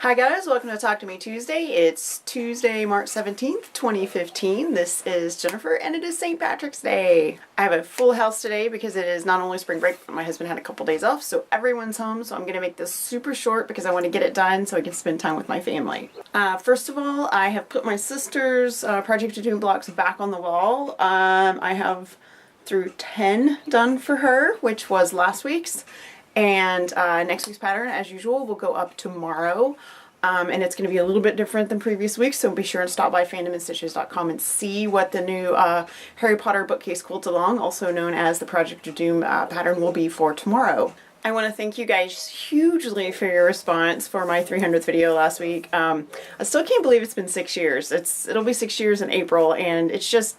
Hi guys, welcome to Talk to Me Tuesday. It's Tuesday, March 17th, 2015. This is Jennifer and it is St. Patrick's Day. I have a full house today because it is not only spring break, but my husband had a couple days off, so everyone's home. So I'm going to make this super short because I want to get it done so I can spend time with my family. First of all, I have put my sister's Project to Doom blocks back on the wall. I have through 10 done for her, which was last week's. And next week's pattern, as usual, will go up tomorrow. And it's going to be a little bit different than previous weeks, so be sure and stop by fandomandstitches.com and see what the new Harry Potter bookcase quilt along, also known as the Project of Doom pattern, will be for tomorrow. I want to thank you guys hugely for your response for my 300th video last week. I still can't believe it's been 6 years. It'll be 6 years in April, and it's just...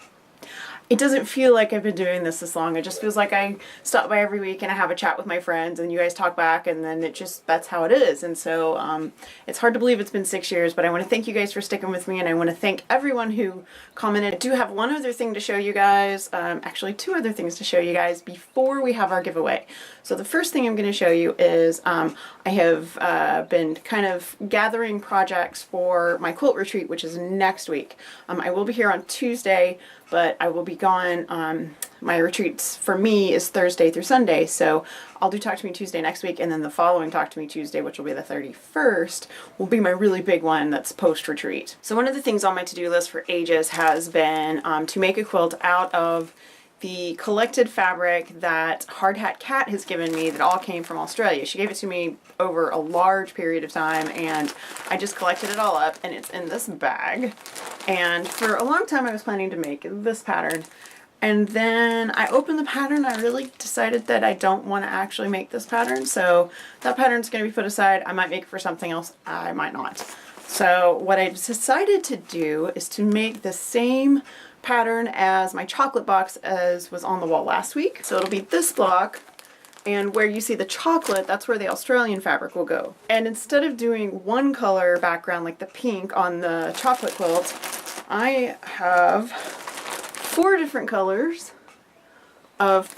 It doesn't feel like I've been doing this long. It just feels like I stop by every week and I have a chat with my friends and you guys talk back, and then that's how it is. And so it's hard to believe it's been 6 years, but I want to thank you guys for sticking with me, and I want to thank everyone who commented. I do have one other thing to show you guys, actually two other things to show you guys before we have our giveaway. So the first thing I'm going to show you is I have been kind of gathering projects for my quilt retreat, which is next week. I will be here on Tuesday, but I will be gone. My retreats for me is Thursday through Sunday, so I'll do Talk to Me Tuesday next week, and then the following Talk to Me Tuesday, which will be the 31st, will be my really big one that's post-retreat. So one of the things on my to-do list for ages has been to make a quilt out of the collected fabric that Hard Hat Cat has given me that all came from Australia. She gave it to me over a large period of time, and I just collected it all up, and it's in this bag. And for a long time I was planning to make this pattern, and then I opened the pattern. I really decided that I don't want to actually make this pattern, so that pattern's going to be put aside. I might make it for something else, I might not. So what I decided to do is to make the same pattern as my chocolate box as was on the wall last week. So it'll be this block, and where you see the chocolate, that's where the Australian fabric will go. And instead of doing one color background like the pink on the chocolate quilt, I have 4 different colors of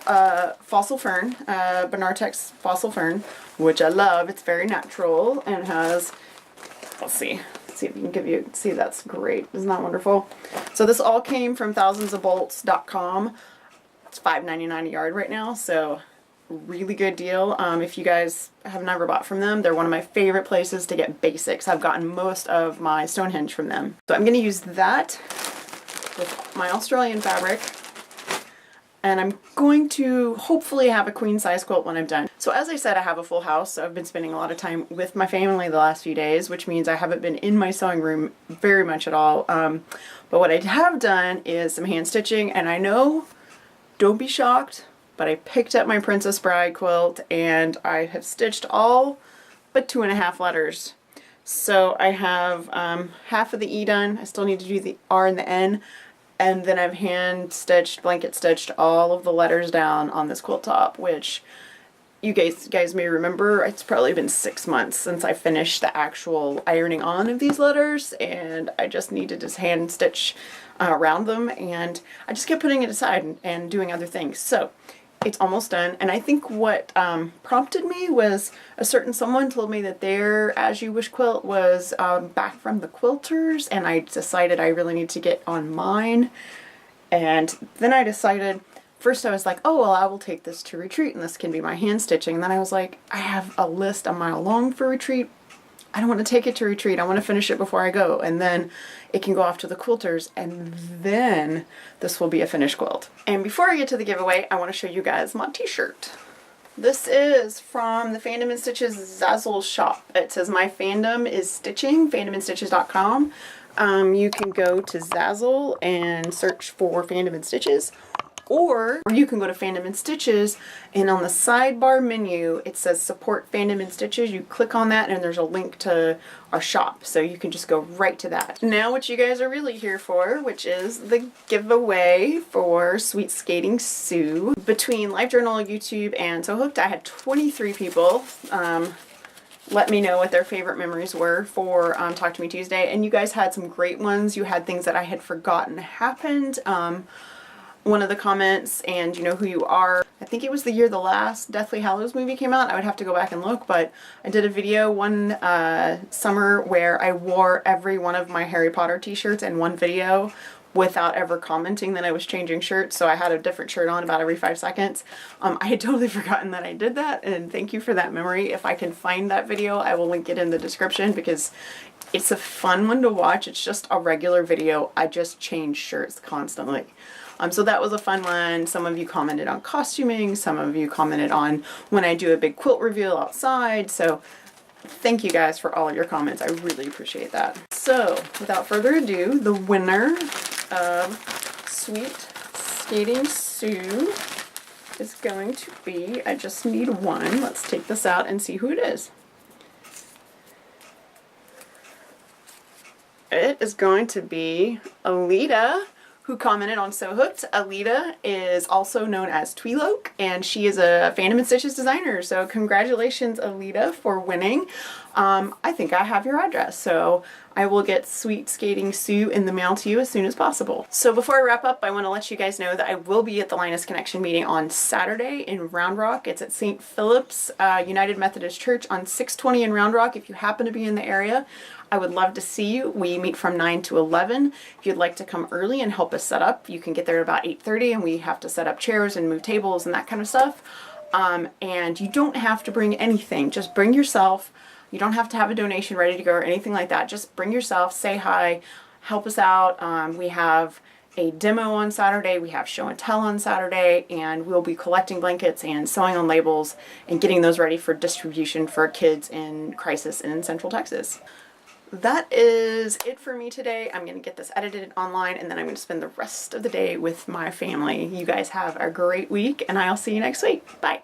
fossil fern, Benartex fossil fern, which I love. It's very natural and has, let's see if we can give you, see, that's great. Isn't that wonderful? So this all came from thousandsofbolts.com. It's $5.99 a yard right now, so really good deal. If you guys have never bought from them, they're one of my favorite places to get basics. I've gotten most of my Stonehenge from them. So I'm going to use that with my Australian fabric, and I'm going to hopefully have a queen size quilt when I'm done. So as I said, I have a full house, so I've been spending a lot of time with my family the last few days, which means I haven't been in my sewing room very much at all. But what I have done is some hand stitching, and I know, don't be shocked, but I picked up my Princess Bride quilt and I have stitched all but 2.5 letters. So I have half of the E done. I still need to do the R and the N. And then I've hand stitched, blanket stitched all of the letters down on this quilt top, which you guys may remember, it's probably been 6 months since I finished the actual ironing on of these letters, and I just needed to hand stitch around them, and I just kept putting it aside and doing other things. So it's almost done, and I think what prompted me was a certain someone told me that their As You Wish quilt was back from the quilters, and I decided I really need to get on mine. And then I decided, first I was like, oh well, I will take this to retreat and this can be my hand stitching. And then I was like, I have a list a mile long for retreat. I don't want to take it to retreat. I want to finish it before I go, and then it can go off to the quilters, and then this will be a finished quilt. And before I get to the giveaway, I want to show you guys my t-shirt. This is from the Fandom and Stitches Zazzle shop. It says My Fandom is Stitching, fandomandstitches.com. You can go to Zazzle and search for Fandom and Stitches, or you can go to Fandom and Stitches, and on the sidebar menu it says Support Fandom and Stitches. You click on that and there's a link to our shop, so you can just go right to that. Now what you guys are really here for, which is the giveaway for Sweet Skating Sue. Between LiveJournal, YouTube, and So Hooked, I had 23 people let me know what their favorite memories were for Talk to Me Tuesday, and you guys had some great ones. You had things that I had forgotten happened. one of the comments and you know who you are. I think it was the year the last Deathly Hallows movie came out. I would have to go back and look, but I did a video one summer where I wore every one of my Harry Potter t-shirts in one video without ever commenting that I was changing shirts, so I had a different shirt on about every 5 seconds. I had totally forgotten that I did that, and thank you for that memory. If I can find that video, I will link it in the description because it's a fun one to watch. It's just a regular video. I just change shirts constantly. So that was a fun one. Some of you commented on costuming, some of you commented on when I do a big quilt reveal outside, so thank you guys for all of your comments. I really appreciate that. So, without further ado, the winner of Sweet Skating Sue is going to be, I just need one. Let's take this out and see who it is. It is going to be Alita, who commented on So Hooked. Alita is also known as Tweeloke, and she is a Phantom and Stitches designer. So congratulations, Alita, for winning. I think I have your address, so I will get Sweet Skating Sue in the mail to you as soon as possible. So before I wrap up, I want to let you guys know that I will be at the Linus Connection meeting on Saturday in Round Rock. It's at St. Philip's United Methodist Church on 620 in Round Rock. If you happen to be in the area, I would love to see you. We meet from 9 to 11. If you'd like to come early and help us set up, you can get there at about 8:30, and we have to set up chairs and move tables and that kind of stuff. And you don't have to bring anything. Just bring yourself. You don't have to have a donation ready to go or anything like that. Just bring yourself, say hi, help us out. We have a demo on Saturday, we have show and tell on Saturday, and we'll be collecting blankets and sewing on labels and getting those ready for distribution for kids in crisis in Central Texas. That is it for me today. I'm going to get this edited online, and then I'm going to spend the rest of the day with my family. You guys have a great week, and I'll see you next week. Bye.